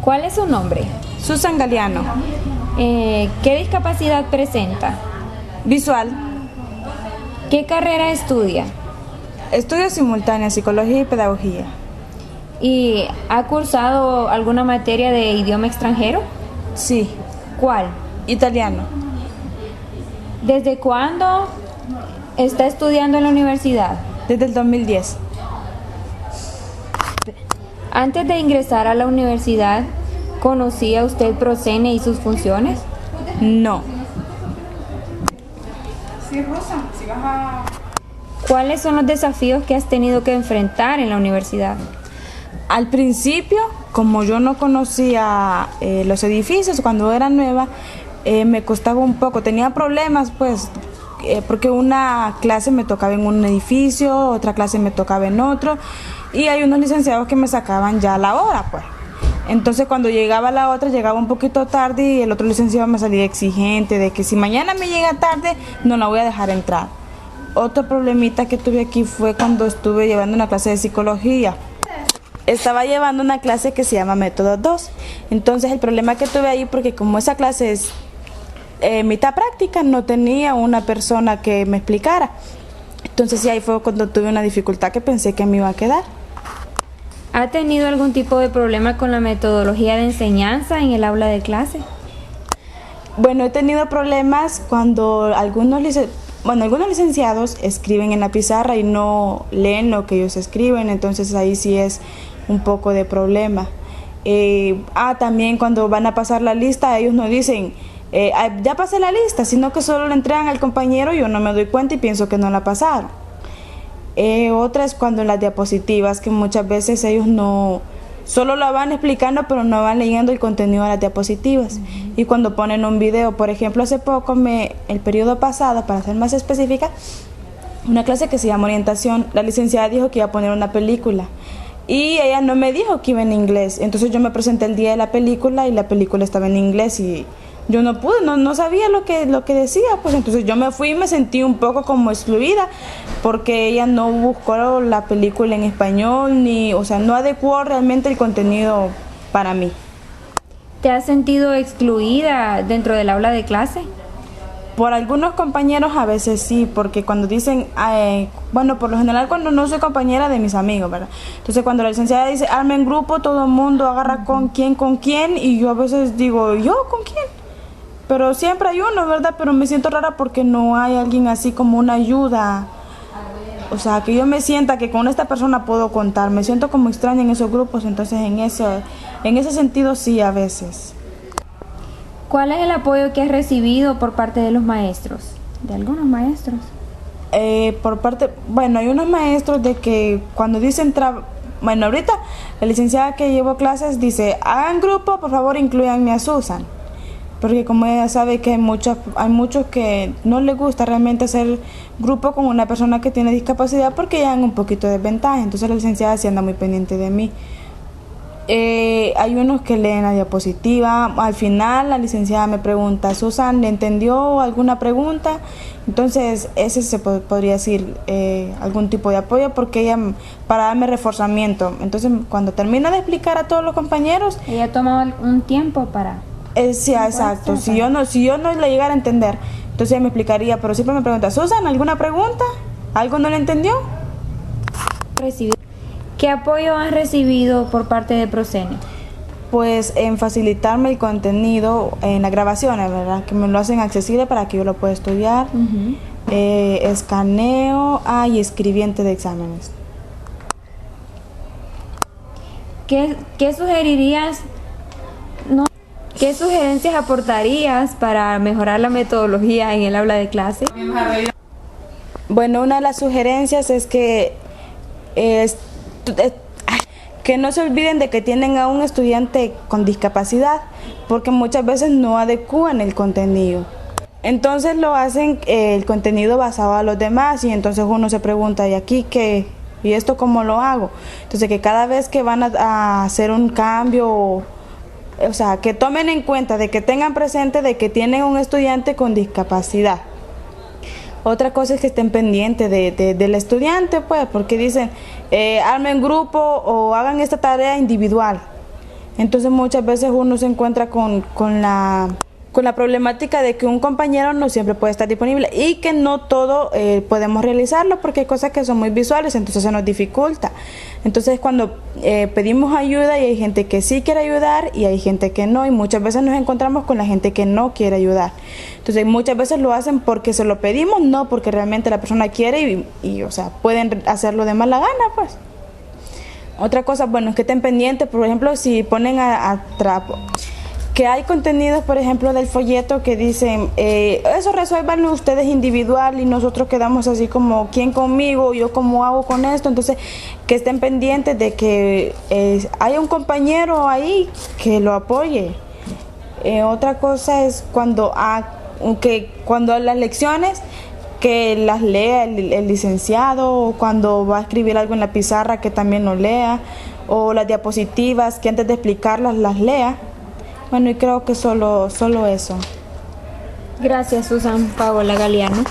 ¿Cuál es su nombre? Susan Galeano. ¿Qué discapacidad presenta? Visual. ¿Qué carrera estudia? Estudio simultánea, psicología y pedagogía. ¿Y ha cursado alguna materia de idioma extranjero? Sí. ¿Cuál? Italiano. ¿Desde cuándo está estudiando en la universidad? Desde el 2010. Antes de ingresar a la universidad, ¿conocía usted Procene y sus funciones? No. ¿Cuáles son los desafíos que has tenido que enfrentar en la universidad? Al principio, como yo no conocía los edificios cuando era nueva, me costaba un poco, tenía problemas pues, porque una clase me tocaba en un edificio, otra clase me tocaba en otro, y hay unos licenciados que me sacaban ya a la hora pues. Entonces cuando llegaba la otra, llegaba un poquito tarde y el otro licenciado me salía exigente de que si mañana me llega tarde, no la voy a dejar entrar. Otro problemita que tuve aquí fue cuando estuve llevando una clase de psicología. Estaba llevando una clase que se llama Método 2. Entonces el problema que tuve ahí, porque como esa clase es mitad práctica, no tenía una persona que me explicara. Entonces sí, ahí fue cuando tuve una dificultad que pensé que me iba a quedar. ¿Ha tenido algún tipo de problema con la metodología de enseñanza en el aula de clase? Bueno, he tenido problemas cuando algunos licenciados escriben en la pizarra y no leen lo que ellos escriben, entonces ahí sí es un poco de problema. También cuando van a pasar la lista, ellos no dicen, ya pasé la lista, sino que solo le entregan al compañero y yo no me doy cuenta y pienso que no la pasaron. Otra es cuando en las diapositivas, que muchas veces ellos no, solo la van explicando pero no van leyendo el contenido de las diapositivas. Y cuando ponen un video, por ejemplo, hace poco, el periodo pasado, para ser más específica, una clase que se llama orientación, la licenciada dijo que iba a poner una película y ella no me dijo que iba en inglés, entonces yo me presenté el día de la película y la película estaba en inglés y yo no pude, no sabía lo que decía, pues entonces yo me fui y me sentí un poco como excluida porque ella no buscó la película en español, no adecuó realmente el contenido para mí. ¿Te has sentido excluida dentro del aula de clase? Por algunos compañeros a veces sí, porque cuando dicen, por lo general cuando no soy compañera de mis amigos, ¿verdad? Entonces cuando la licenciada dice, arme en grupo, todo el mundo agarra con quién, y yo a veces digo, ¿yo con quién? Pero siempre hay uno, ¿verdad? Pero me siento rara porque no hay alguien así como una ayuda. O sea, que yo me sienta que con esta persona puedo contar. Me siento como extraña en esos grupos, entonces en ese sentido sí a veces. ¿Cuál es el apoyo que has recibido por parte de los maestros? ¿De algunos maestros? Hay unos maestros de que cuando dicen, ahorita la licenciada que llevo clases dice, hagan grupo, por favor incluyanme a Susan. Porque como ella sabe que hay muchos que no les gusta realmente hacer grupo con una persona que tiene discapacidad porque llevan un poquito de desventaja, entonces la licenciada sí anda muy pendiente de mí. Hay unos que leen la diapositiva, al final la licenciada me pregunta, Susan, ¿le entendió alguna pregunta? Entonces ese se podría decir algún tipo de apoyo porque ella, para darme reforzamiento, entonces cuando termina de explicar a todos los compañeros, ella toma un tiempo para... sí, exacto. Si yo no le llegara a entender, entonces ella me explicaría, pero siempre me pregunta, Susan, ¿alguna pregunta? ¿Algo no le entendió? ¿Qué apoyo has recibido por parte de Procene? Pues en facilitarme el contenido en las grabaciones, ¿verdad? Que me lo hacen accesible para que yo lo pueda estudiar. Escaneo y escribiente de exámenes. ¿Qué sugerirías? ¿Qué sugerencias aportarías para mejorar la metodología en el aula de clase? Bueno, una de las sugerencias es que no se olviden de que tienen a un estudiante con discapacidad, porque muchas veces no adecúan el contenido. Entonces lo hacen el contenido basado a los demás y entonces uno se pregunta, ¿y aquí qué? ¿Y esto cómo lo hago? Entonces que cada vez que van a hacer un cambio, o sea, que tomen en cuenta de que tengan presente de que tienen un estudiante con discapacidad. Otra cosa es que estén pendientes del estudiante, pues, porque dicen, armen grupo o hagan esta tarea individual. Entonces muchas veces uno se encuentra con la problemática de que un compañero no siempre puede estar disponible y que no todo podemos realizarlo porque hay cosas que son muy visuales, entonces se nos dificulta. Entonces cuando pedimos ayuda y hay gente que sí quiere ayudar y hay gente que no, y muchas veces nos encontramos con la gente que no quiere ayudar. Entonces muchas veces lo hacen porque se lo pedimos, no porque realmente la persona quiere y o sea, pueden hacerlo de mala gana, pues. Otra cosa, bueno, es que estén pendientes, por ejemplo, si ponen a trapo, que hay contenidos, por ejemplo, del folleto que dicen, eso resuélvanlo ustedes individual y nosotros quedamos así como, ¿quién conmigo? ¿Yo cómo hago con esto? Entonces, que estén pendientes de que haya un compañero ahí que lo apoye. Otra cosa es cuando las lecciones, que las lea el licenciado, o cuando va a escribir algo en la pizarra que también lo lea, o las diapositivas que antes de explicarlas las lea. Bueno, y creo que solo eso. Gracias, Susan Paola Galeano.